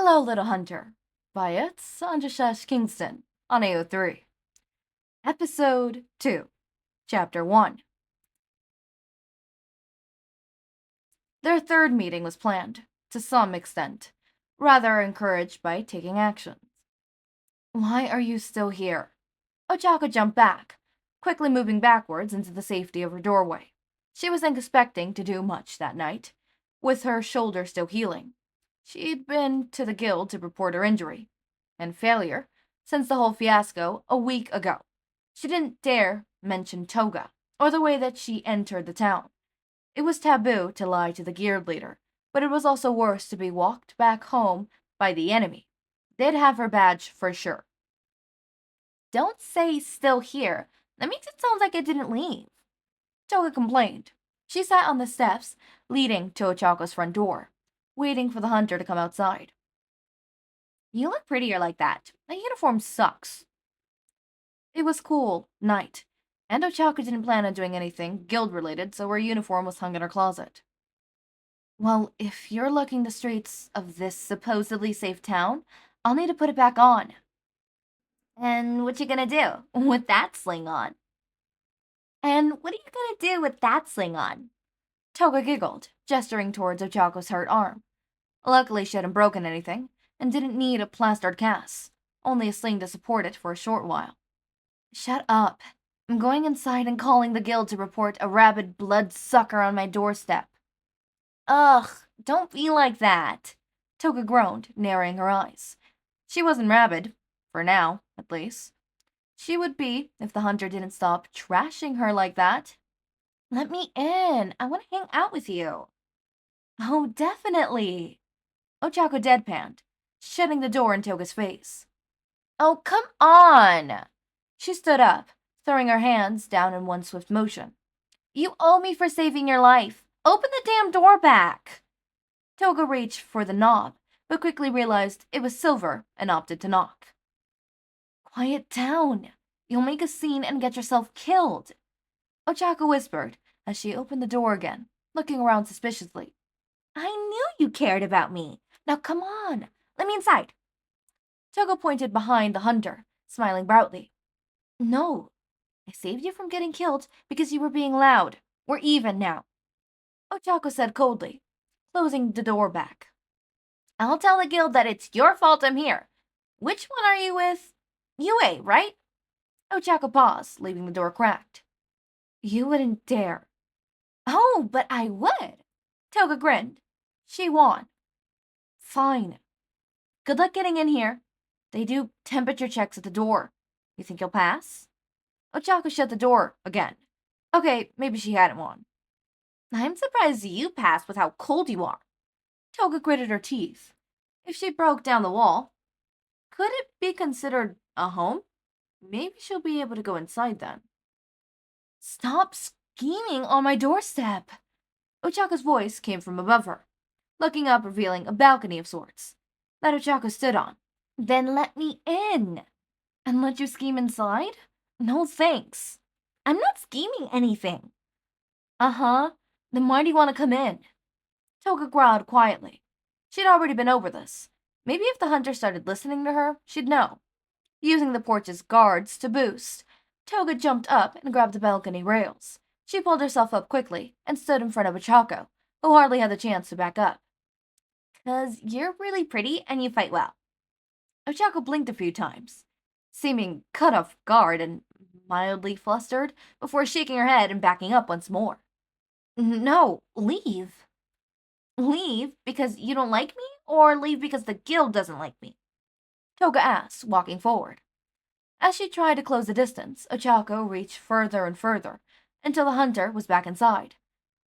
Hello, Little Hunter by It's Andrushesh Kingston on AO3. Episode 2, Chapter 1. Their third meeting was planned, to some extent, rather encouraged by taking actions. Why are you still here? Ochako jumped back, quickly moving backwards into the safety of her doorway. She wasn't expecting to do much that night, with her shoulder still healing. She'd been to the guild to report her injury, and failure, since the whole fiasco a week ago. She didn't dare mention Toga, or the way that she entered the town. It was taboo to lie to the guild leader, but it was also worse to be walked back home by the enemy. They'd have her badge for sure. Don't say still here. That makes it sound like I didn't leave. Toga complained. She sat on the steps leading to Ochako's front door, waiting for the hunter to come outside. You look prettier like that. That uniform sucks. It was cool night, and Ochako didn't plan on doing anything guild-related, so her uniform was hung in her closet. Well, if you're looking the streets of this supposedly safe town, I'll need to put it back on. And what you gonna do with that sling on? And what are you gonna do with that sling on? Toga giggled, gesturing towards Ochako's hurt arm. Luckily, she hadn't broken anything, and didn't need a plastered cast, only a sling to support it for a short while. Shut up. I'm going inside and calling the guild to report a rabid bloodsucker on my doorstep. Ugh, don't be like that, Toga groaned, narrowing her eyes. She wasn't rabid, for now, at least. She would be if the hunter didn't stop trashing her like that. Let me in. I want to hang out with you. Oh, definitely. Ochako deadpanned, shutting the door in Toga's face. Oh, come on! She stood up, throwing her hands down in one swift motion. You owe me for saving your life. Open the damn door back! Toga reached for the knob, but quickly realized it was silver and opted to knock. Quiet down. You'll make a scene and get yourself killed, Ochako whispered as she opened the door again, looking around suspiciously. I knew you cared about me. Now come on, let me inside. Toga pointed behind the hunter, smiling proudly. No, I saved you from getting killed because you were being loud. We're even now, Ochako said coldly, closing the door back. I'll tell the guild that it's your fault I'm here. Which one are you with? Yue, right? Ochako paused, leaving the door cracked. You wouldn't dare. Oh, but I would. Toga grinned. She won. Fine. Good luck getting in here. They do temperature checks at the door. You think you'll pass? Ochako shut the door again. Okay, maybe she hadn't won. I'm surprised you passed with how cold you are. Toga gritted her teeth. If she broke down the wall, could it be considered a home? Maybe she'll be able to go inside then. Stop scheming on my doorstep. Ochako's voice came from above her, looking up, revealing a balcony of sorts that Ochako stood on. Then let me in. And let you scheme inside? No thanks. I'm not scheming anything. Uh-huh. Then why do you want to come in? Toga growled quietly. She'd already been over this. Maybe if the hunter started listening to her, she'd know. Using the porch's guards to boost, Toga jumped up and grabbed the balcony rails. She pulled herself up quickly and stood in front of Ochako, who hardly had the chance to back up. 'Cause you're really pretty and you fight well. Ochako blinked a few times, seeming cut off guard and mildly flustered, before shaking her head and backing up once more. No, leave. Leave because you don't like me, or leave because the guild doesn't like me? Toga asked, walking forward. As she tried to close the distance, Ochako reached further and further, until the hunter was back inside,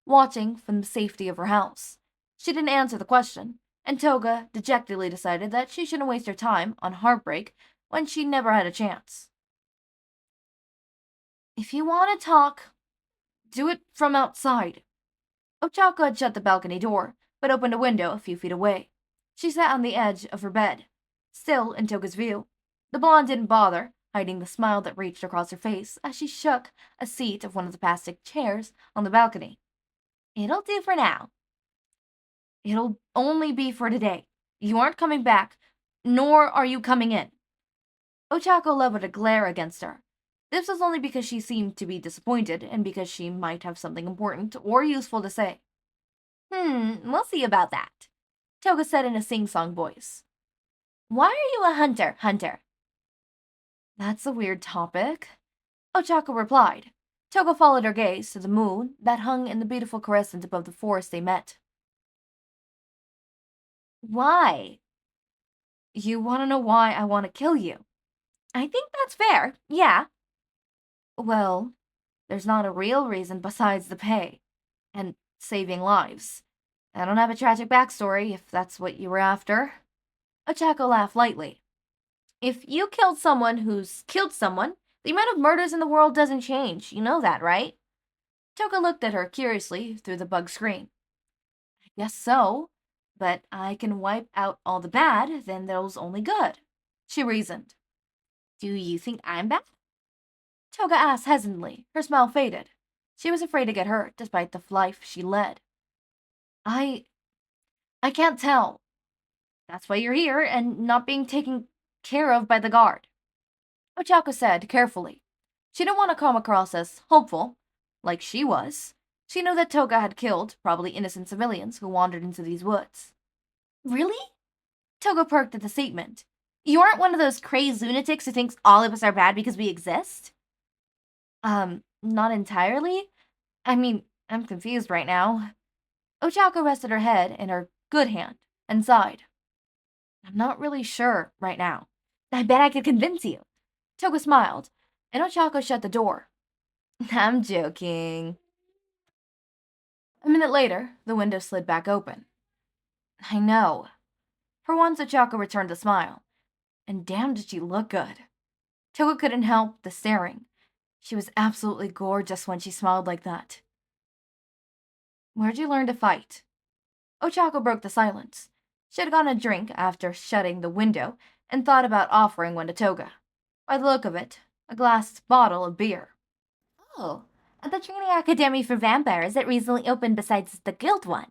watching from the safety of her house. She didn't answer the question, and Toga dejectedly decided that she shouldn't waste her time on heartbreak when she never had a chance. If you want to talk, do it from outside. Ochako had shut the balcony door, but opened a window a few feet away. She sat on the edge of her bed, still in Toga's view. The blonde didn't bother, hiding the smile that reached across her face as she shook a seat of one of the plastic chairs on the balcony. It'll do for now. It'll only be for today. You aren't coming back, nor are you coming in. Ochako leveled a glare against her. This was only because she seemed to be disappointed and because she might have something important or useful to say. We'll see about that, Toga said in a sing-song voice. Why are you a hunter, Hunter? That's a weird topic, Ochako replied. Toga followed her gaze to the moon that hung in the beautiful crescent above the forest they met. Why? You want to know why I want to kill you? I think that's fair, yeah. Well, there's not a real reason besides the pay and saving lives. I don't have a tragic backstory, if that's what you were after. Ochako laughed lightly. If you killed someone who's killed someone, the amount of murders in the world doesn't change. You know that, right? Toga looked at her curiously through the bug screen. I guess so, but I can wipe out all the bad, then there's only good, she reasoned. Do you think I'm bad? Toga asked hesitantly. Her smile faded. She was afraid to get hurt, despite the life she led. I can't tell. That's why you're here and not being taken care of by the guard, Ochako said carefully. She didn't want to come across as hopeful, like she was. She knew that Toga had killed, probably innocent civilians who wandered into these woods. Really? Toga perked at the statement. You aren't one of those crazed lunatics who thinks all of us are bad because we exist? Not entirely. I mean, I'm confused right now. Ochako rested her head in her good hand and sighed. I'm not really sure right now. I bet I could convince you. Toga smiled, and Ochako shut the door. I'm joking. A minute later, the window slid back open. I know. For once, Ochako returned the smile. And damn did she look good. Toga couldn't help the staring. She was absolutely gorgeous when she smiled like that. Where'd you learn to fight? Ochako broke the silence. She had gotten a drink after shutting the window and thought about offering one to Toga. By the look of it, a glass bottle of beer. Oh, at the Training Academy for Vampires that recently opened besides the guild one,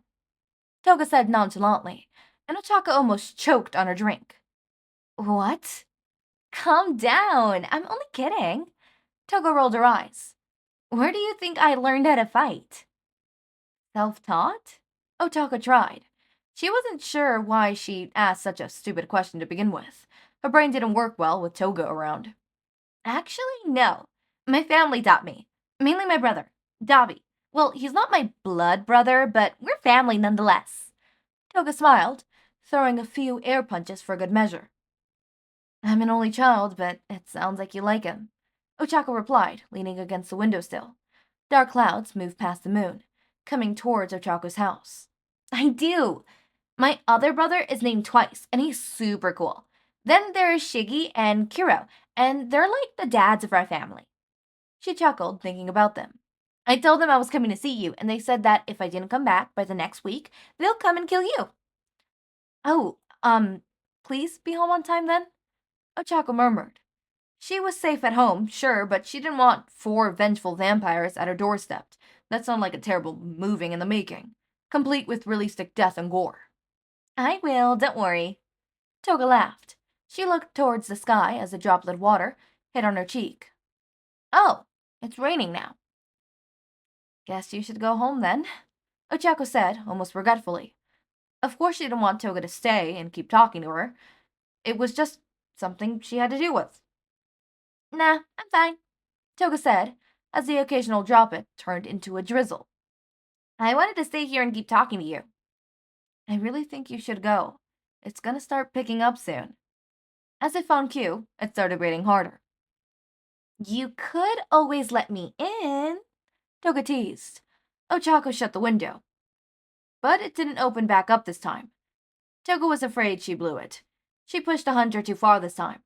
Toga said nonchalantly, and Ochako almost choked on her drink. What? Calm down, I'm only kidding. Toga rolled her eyes. Where do you think I learned how to fight? Self-taught? Ochako tried. She wasn't sure why she asked such a stupid question to begin with. Her brain didn't work well with Toga around. Actually, no. My family taught me. Mainly my brother, Dobby. Well, he's not my blood brother, but we're family nonetheless. Toga smiled, throwing a few air punches for good measure. I'm an only child, but it sounds like you like him, Ochako replied, leaning against the windowsill. Dark clouds moved past the moon, coming towards Ochako's house. I do. My other brother is named twice, and he's super cool. Then there is Shiggy and Kiro, and they're like the dads of our family. She chuckled, thinking about them. I told them I was coming to see you, and they said that if I didn't come back by the next week, they'll come and kill you. Oh, please be home on time then? Ochako murmured. She was safe at home, sure, but she didn't want 4 vengeful vampires at her doorstep. That sounded like a terrible moving in the making, complete with realistic death and gore. I will, don't worry. Toga laughed. She looked towards the sky as a droplet of water hit on her cheek. Oh, it's raining now. Guess you should go home then, Ochako said, almost regretfully. Of course she didn't want Toga to stay and keep talking to her. It was just something she had to deal with. Nah, I'm fine, Toga said, as the occasional droplet turned into a drizzle. I wanted to stay here and keep talking to you. I really think you should go. It's gonna start picking up soon. As if on cue, it started raining harder. You could always let me in, Toga teased. Ochako shut the window. But it didn't open back up this time. Toga was afraid she blew it. She pushed the hunter too far this time.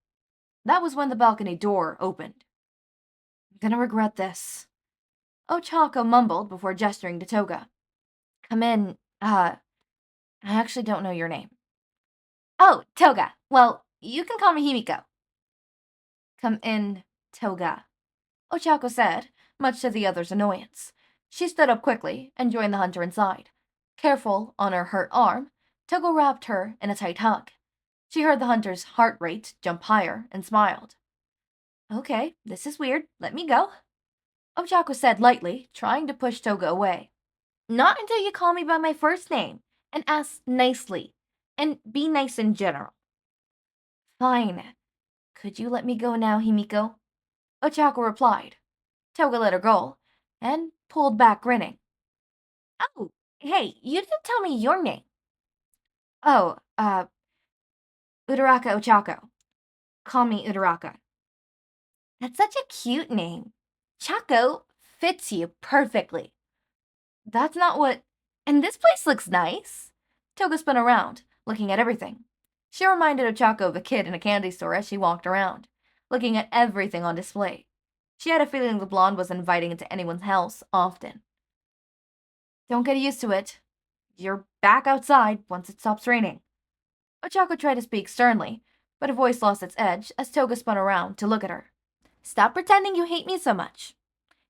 That was when the balcony door opened. I'm gonna regret this, Ochako mumbled before gesturing to Toga. Come in, I actually don't know your name. Oh, Toga. Well, you can call me Himiko. Come in, Toga, Ochako said, much to the other's annoyance. She stood up quickly and joined the hunter inside. Careful on her hurt arm, Togo wrapped her in a tight hug. She heard the hunter's heart rate jump higher and smiled. Okay, this is weird. Let me go. Ochako said lightly, trying to push Toga away. Not until you call me by my first name, and ask nicely, and be nice in general. Fine. Could you let me go now, Himiko? Ochako replied. Toga let her go, and pulled back grinning. Oh, hey, you didn't tell me your name. Oh, Uraraka Ochako. Call me Uraraka. That's such a cute name. Chaco fits you perfectly. That's not what... And this place looks nice. Toga spun around, looking at everything. She reminded Ochako of a kid in a candy store as she walked around, looking at everything on display. She had a feeling the blonde was inviting into anyone's house often. Don't get used to it. You're back outside once it stops raining. Ochako tried to speak sternly, but her voice lost its edge as Toga spun around to look at her. Stop pretending you hate me so much.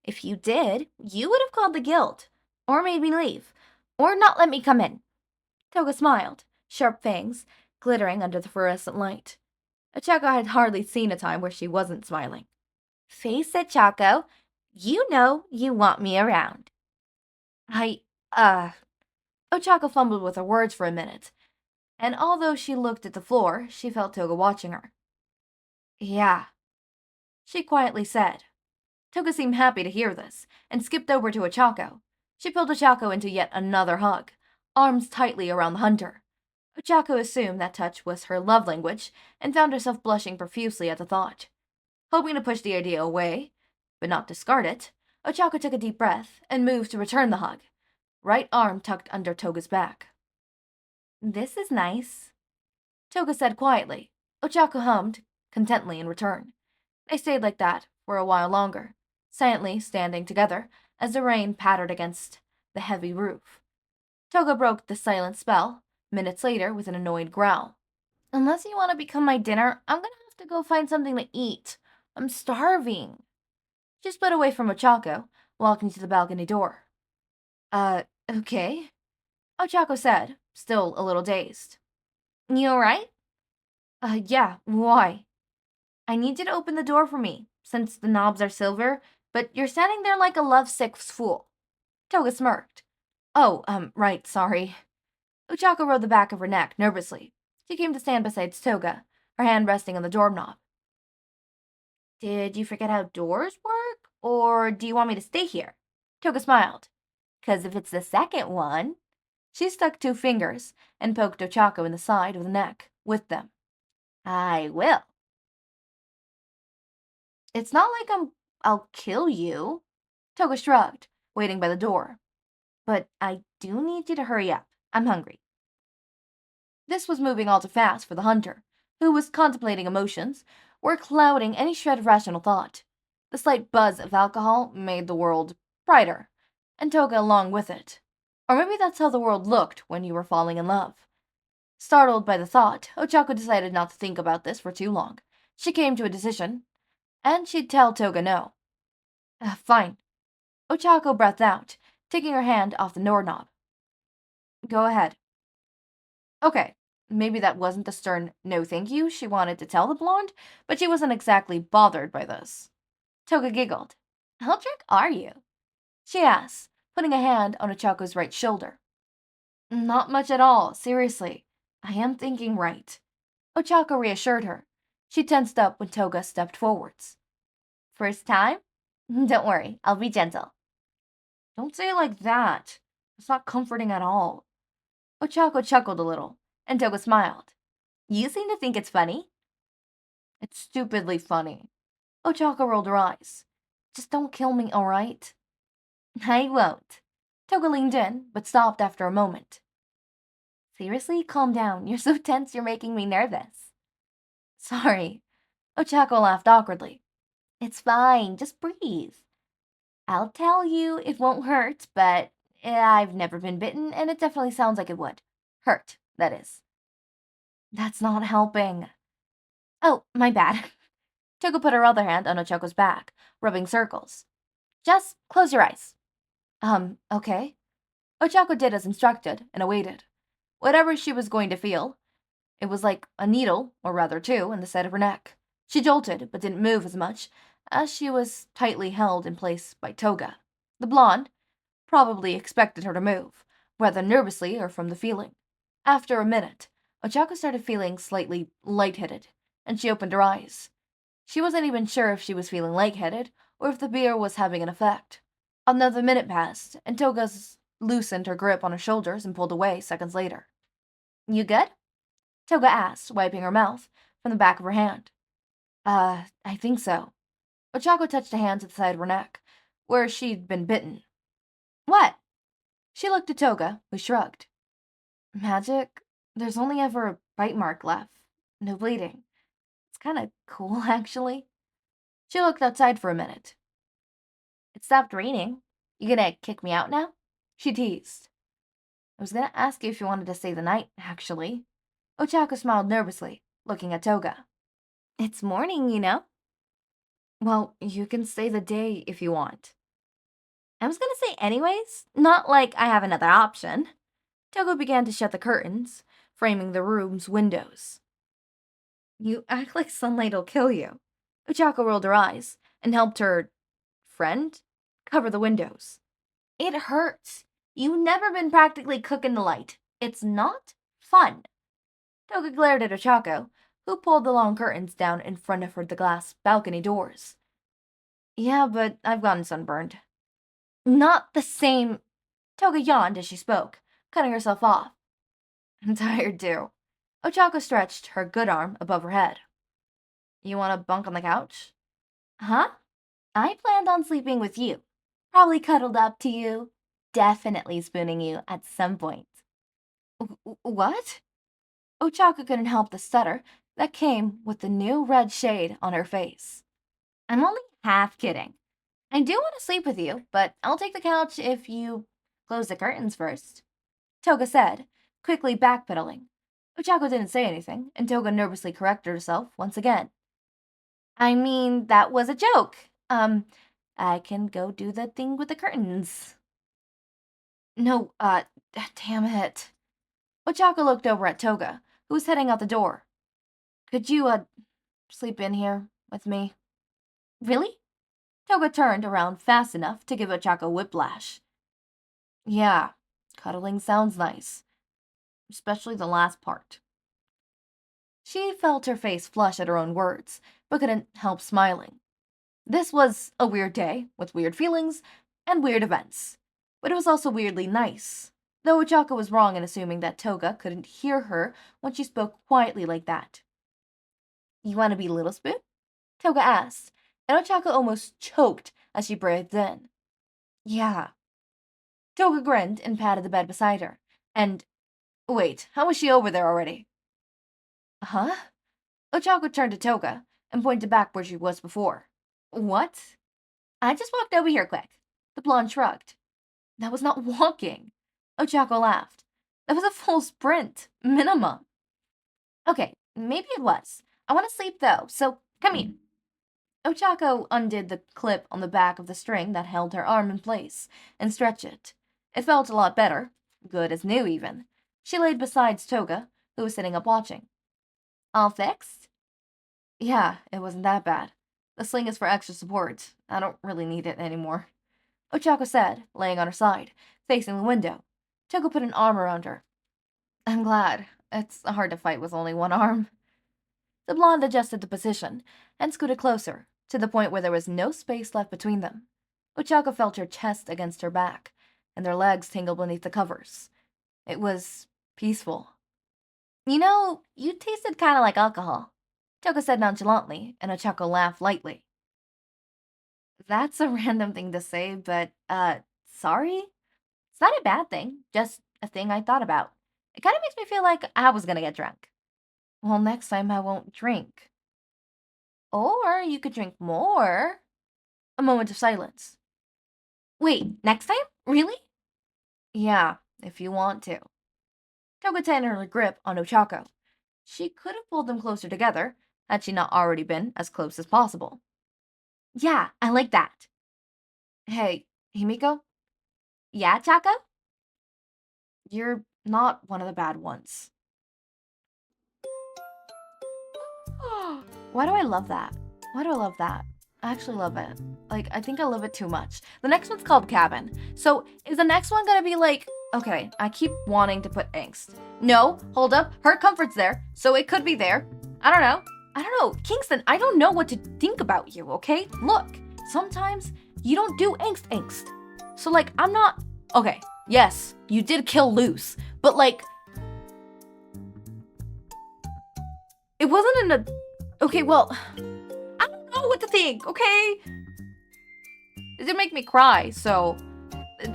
If you did, you would have called the guild, or made me leave, or not let me come in. Toga smiled, sharp fangs glittering under the fluorescent light. Ochako had hardly seen a time where she wasn't smiling. Face it, Chaco. You know you want me around. Ochako fumbled with her words for a minute, and although she looked at the floor, she felt Toga watching her. Yeah, she quietly said. Toga seemed happy to hear this, and skipped over to Ochako. She pulled Ochako into yet another hug, arms tightly around the hunter. Ochako assumed that touch was her love language, and found herself blushing profusely at the thought. Hoping to push the idea away, but not discard it, Ochako took a deep breath and moved to return the hug, right arm tucked under Toga's back. This is nice, Toga said quietly. Ochako hummed, contently in return. They stayed like that for a while longer, silently standing together as the rain pattered against the heavy roof. Toga broke the silent spell, minutes later, with an annoyed growl. Unless you want to become my dinner, I'm gonna have to go find something to eat. I'm starving. She split away from Ochako, walking to the balcony door. Okay, Ochako said, still a little dazed. You alright? Yeah, why? I need you to open the door for me, since the knobs are silver, but you're standing there like a lovesick fool. Toga smirked. Oh, right, sorry. Ochako rode the back of her neck nervously. She came to stand beside Toga, her hand resting on the doorknob. Did you forget how doors work, or do you want me to stay here? Toga smiled. 'Cause if it's the second one... She stuck 2 fingers and poked Ochako in the side of the neck with them. I will. It's not like I'll kill you. Toga shrugged, waiting by the door. But I do need you to hurry up. I'm hungry. This was moving all too fast for the hunter, who was contemplating emotions, or clouding any shred of rational thought. The slight buzz of alcohol made the world brighter, and Toga along with it. Or maybe that's how the world looked when you were falling in love. Startled by the thought, Ochako decided not to think about this for too long. She came to a decision, and she'd tell Toga no. Fine. Ochako breathed out, taking her hand off the doorknob. Go ahead. Okay, maybe that wasn't the stern no thank you she wanted to tell the blonde, but she wasn't exactly bothered by this. Toga giggled. How drunk are you? She asked, putting a hand on Ochako's right shoulder. Not much at all, seriously. I am thinking right. Ochako reassured her. She tensed up when Toga stepped forwards. First time? Don't worry, I'll be gentle. Don't say it like that. It's not comforting at all. Ochako chuckled a little, and Toga smiled. You seem to think it's funny. It's stupidly funny. Ochako rolled her eyes. Just don't kill me, all right? I won't. Toga leaned in, but stopped after a moment. Seriously, calm down. You're so tense you're making me nervous. Sorry. Ochako laughed awkwardly. It's fine, just breathe. I'll tell you it won't hurt, but I've never been bitten, and it definitely sounds like it would. Hurt, that is. That's not helping. Oh, my bad. Toga put her other hand on Ochako's back, rubbing circles. Just close your eyes. Okay. Ochako did as instructed and awaited. whatever she was going to feel. It was like a needle, or rather two, in the side of her neck. She jolted, but didn't move as much, as she was tightly held in place by Toga. The blonde probably expected her to move, whether nervously or from the feeling. After a minute, Ochako started feeling slightly lightheaded, and she opened her eyes. She wasn't even sure if she was feeling lightheaded or if the beer was having an effect. Another minute passed, and Toga loosened her grip on her shoulders and pulled away seconds later. You good? Toga asked, wiping her mouth from the back of her hand. I think so. Ochako touched a hand to the side of her neck, where she'd been bitten. What? She looked at Toga, who shrugged. Magic? There's only ever a bite mark left. No bleeding. It's kinda cool, actually. She looked outside for a minute. It stopped raining. You gonna kick me out now? She teased. I was gonna ask you if you wanted to stay the night, actually. Ochako smiled nervously, looking at Toga. It's morning, you know. Well, you can stay the day if you want. I was gonna say anyways, not like I have another option. Toga began to shut the curtains, framing the room's windows. You act like sunlight'll kill you. Ochako rolled her eyes and helped her friend cover the windows. It hurts. You've never been practically cooking the light. It's not fun. Toga glared at Ochako, who pulled the long curtains down in front of the glass balcony doors. Yeah, but I've gotten sunburned. Not the same. Toga yawned as she spoke, cutting herself off. I'm tired too. Ochako stretched her good arm above her head. You want to bunk on the couch? Huh? I planned on sleeping with you. Probably cuddled up to you. Definitely spooning you at some point. What? Ochako couldn't help the stutter that came with the new red shade on her face. I'm only half kidding. I do want to sleep with you, but I'll take the couch if you close the curtains first. Toga said, quickly backpedaling. Ochako didn't say anything, and Toga nervously corrected herself once again. I mean, that was a joke. I can go do the thing with the curtains. No, damn it. Ochako looked over at Toga, who was heading out the door. Could you, sleep in here with me? Really? Toga turned around fast enough to give Ochako whiplash. Yeah, cuddling sounds nice. Especially the last part. She felt her face flush at her own words, but couldn't help smiling. This was a weird day, with weird feelings and weird events. But it was also weirdly nice, though Ochako was wrong in assuming that Toga couldn't hear her when she spoke quietly like that. You want to be Little Spoon? Toga asked, and Ochako almost choked as she breathed in. Yeah. Toga grinned and patted the bed beside her, and wait, how was she over there already? Huh? Ochako turned to Toga and pointed back where she was before. What? I just walked over here quick. The blonde shrugged. That was not walking. Ochako laughed. That was a full sprint, minimum. Okay, maybe it was. I want to sleep though, so come here. Ochako undid the clip on the back of the string that held her arm in place and stretched it. It felt a lot better, good as new even. She laid beside Toga, who was sitting up watching. All fixed? Yeah, it wasn't that bad. The sling is for extra support. I don't really need it anymore. Ochako said, laying on her side, facing the window. Toga put an arm around her. I'm glad. It's hard to fight with only one arm. The blonde adjusted the position and scooted closer, to the point where there was no space left between them. Ochako felt her chest against her back, and their legs tingled beneath the covers. It was peaceful. You know, you tasted kind of like alcohol, Toga said nonchalantly, and Ochako laughed lightly. That's a random thing to say, but, sorry? It's not a bad thing, just a thing I thought about. It kind of makes me feel like I was gonna get drunk. Well, next time I won't drink. Or you could drink more. A moment of silence. Wait, next time? Really? Yeah, if you want to. Toga tightened her grip on Ochako. She could have pulled them closer together, had she not already been as close as possible. Yeah, I like that. Hey, Himiko? Yeah, Chako? You're Not one of the bad ones. Why do I love that? Why do I love that? I actually love it. Like, I think I love it too much. The next one's called Cabin. So, is the next one gonna be like, okay, I keep wanting to put angst. No, hold up. Hurt Comfort's there, so it could be there. I don't know. Kingston, I don't know what to think about you, okay? Look, sometimes you don't do angst. So, like, I'm not... Okay, yes, you did kill Luce, but, like... It wasn't in a... Okay, well... I don't know what to think, okay? It did make me cry, so...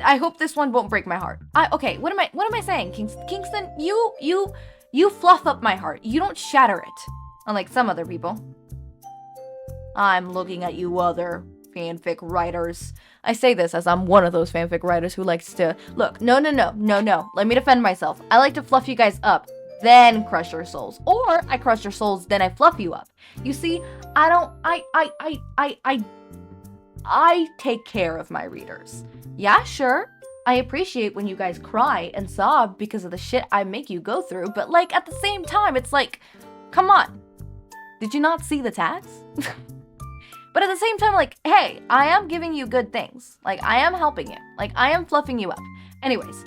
I hope this one won't break my heart. Okay, what am I saying? Kingston, you fluff up my heart. You don't shatter it. Unlike some other people. I'm looking at you other fanfic writers. I say this as I'm one of those fanfic writers who likes to... Look, no. Let me defend myself. I like to fluff you guys up, then crush your souls. Or I crush your souls, then I fluff you up. You see, I take care of my readers. Yeah, sure. I appreciate when you guys cry and sob because of the shit I make you go through, but like at the same time, it's like, come on. Did you not see the tags? But at the same time, like, hey, I am giving you good things. Like, I am helping you. Like, I am fluffing you up. Anyways,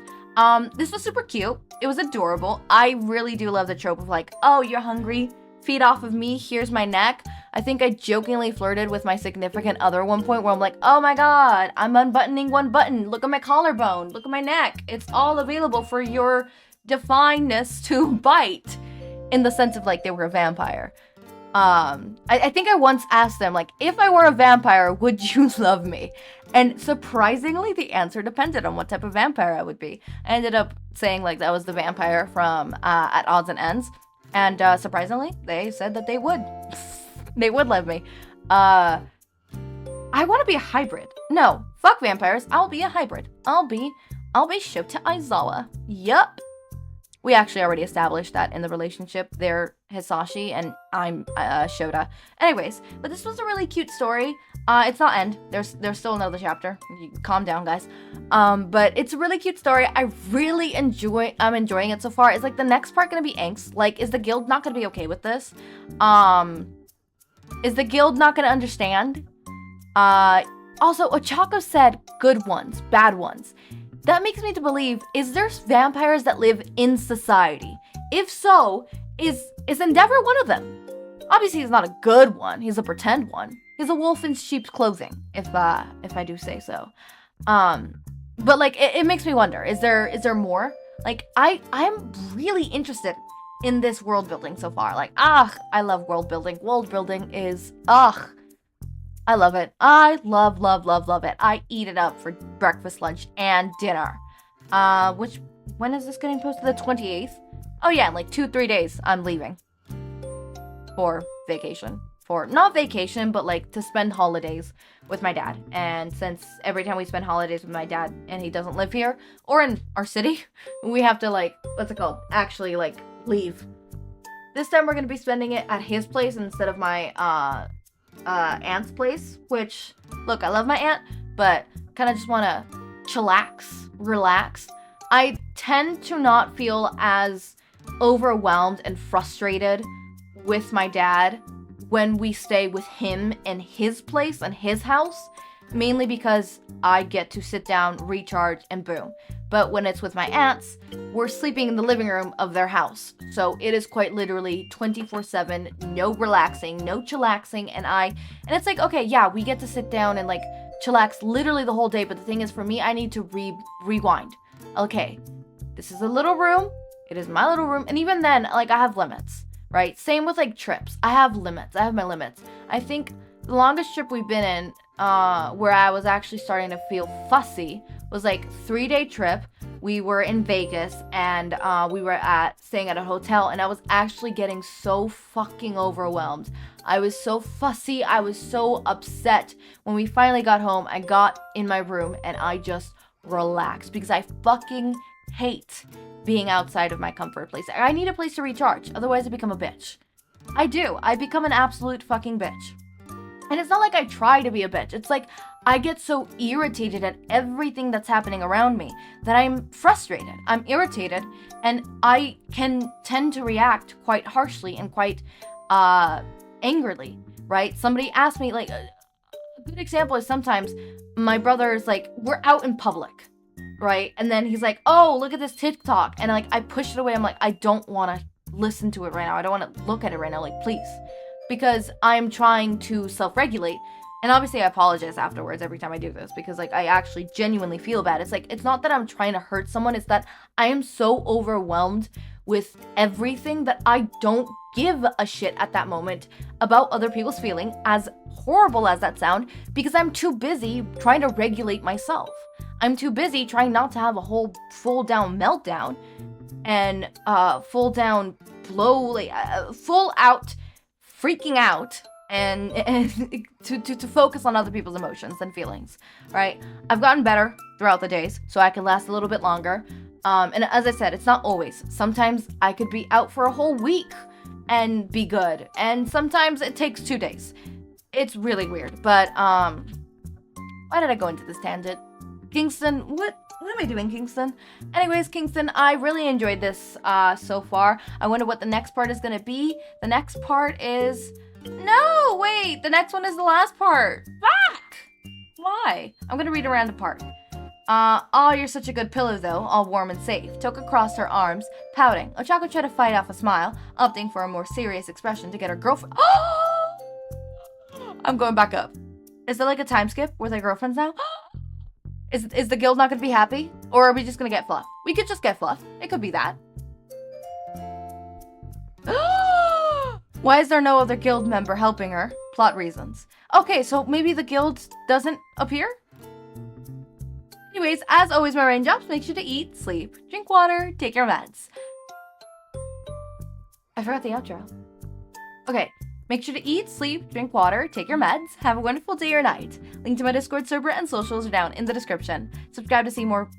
this was super cute. It was adorable. I really do love the trope of like, oh, you're hungry? Feed off of me. Here's my neck. I think I jokingly flirted with my significant other at one point where I'm like, oh my god, I'm unbuttoning one button. Look at my collarbone. Look at my neck. It's all available for your defineness to bite. In the sense of like they were a vampire. I think I once asked them, like, if I were a vampire, would you love me? And surprisingly, the answer depended on what type of vampire I would be. I ended up saying, like, that was the vampire from At Odds and Ends. And surprisingly, they said that they would. They would love me. I want to be a hybrid. No, fuck vampires. I'll be a hybrid. I'll be Shota Aizawa. Yup. We actually already established that in the relationship. They're Hisashi and I'm Shota. Anyways, but this was a really cute story. It's not end. There's still another chapter. Calm down, guys. But it's a really cute story. I'm enjoying it so far. Is like the next part gonna be angst? Like, is the guild not gonna be okay with this? Is the guild not gonna understand? Also, Ochako said good ones, bad ones. That makes me to believe, is there vampires that live in society? If so, is Endeavor one of them? Obviously, he's not a good one. He's a pretend one. He's a wolf in sheep's clothing, if I do say so. But like, it makes me wonder, is there more? Like, I'm really interested in this world building so far. Like, I love world building. World building is, I love it. I love it. I eat it up for breakfast, lunch, and dinner. When is this getting posted? The 28th? Oh yeah, in like 2-3 days, I'm leaving. For vacation. Not vacation, but like to spend holidays with my dad. And since every time we spend holidays with my dad and he doesn't live here or in our city, we have to like, what's it called? Actually like leave. This time we're going to be spending it at his place instead of my, aunt's place, which, look, I love my aunt, but kind of just want to chillax, relax. I tend to not feel as overwhelmed and frustrated with my dad when we stay with him in his place and his house, mainly because I get to sit down, recharge, and boom. But when it's with my aunts, we're sleeping in the living room of their house. So it is quite literally 24/7, no relaxing, no chillaxing, and it's like, okay, yeah, we get to sit down and like chillax literally the whole day, but the thing is for me, I need to rewind. Okay, this is a little room, it is my little room, and even then, like, I have limits, right? Same with like trips, I have limits, I have my limits. I think the longest trip we've been in, where I was actually starting to feel fussy, was like 3-day trip. We were in Vegas and we were staying at a hotel, and I was actually getting so fucking overwhelmed. I was so fussy. I was so upset. When we finally got home, I got in my room and I just relaxed because I fucking hate being outside of my comfort place. I need a place to recharge. Otherwise I become a bitch. I do. I become an absolute fucking bitch. And it's not like I try to be a bitch. It's like I get so irritated at everything that's happening around me that I'm frustrated. I'm irritated, and I can tend to react quite harshly and quite angrily, right? Somebody asked me, like, a good example is sometimes my brother is like, we're out in public, right? And then he's like, oh, look at this TikTok. And like, I push it away. I'm like, I don't want to listen to it right now. I don't want to look at it right now. Like, please. Because I'm trying to self-regulate. And obviously I apologize afterwards every time I do this, because like I actually genuinely feel bad. It's like, it's not that I'm trying to hurt someone, it's that I am so overwhelmed with everything that I don't give a shit at that moment about other people's feeling, as horrible as that sound, because I'm too busy trying to regulate myself. I'm too busy trying not to have a whole full down meltdown and full down blow, like full out freaking out and to focus on other people's emotions and feelings, right? I've gotten better throughout the days, so I can last a little bit longer. And as I said, it's not always. Sometimes I could be out for a whole week and be good, and sometimes it takes 2 days. It's really weird, but why did I go into this tangent? Kingston, what am I doing, Kingston? Anyways, Kingston, I really enjoyed this so far. I wonder what the next part is gonna be. The next part is... No, wait! The next one is the last part! Fuck! Why? I'm gonna read a random part. Oh, you're such a good pillow, though, all warm and safe. Toka crossed her arms, pouting. Ochako tried to fight off a smile, opting for a more serious expression to get her girlfriend... I'm going back up. Is there like a time skip where they're girlfriends now? Is the guild not gonna be happy? Or are we just gonna get fluff? We could just get fluff. It could be that. Why is there no other guild member helping her? Plot reasons. Okay, so maybe the guild doesn't appear? Anyways, as always, my raindrops, make sure to eat, sleep, drink water, take your meds. I forgot the outro. Okay. Make sure to eat, sleep, drink water, take your meds, have a wonderful day or night. Link to my Discord server and socials are down in the description. Subscribe to see more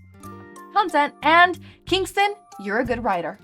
content, and Kingston, you're a good writer.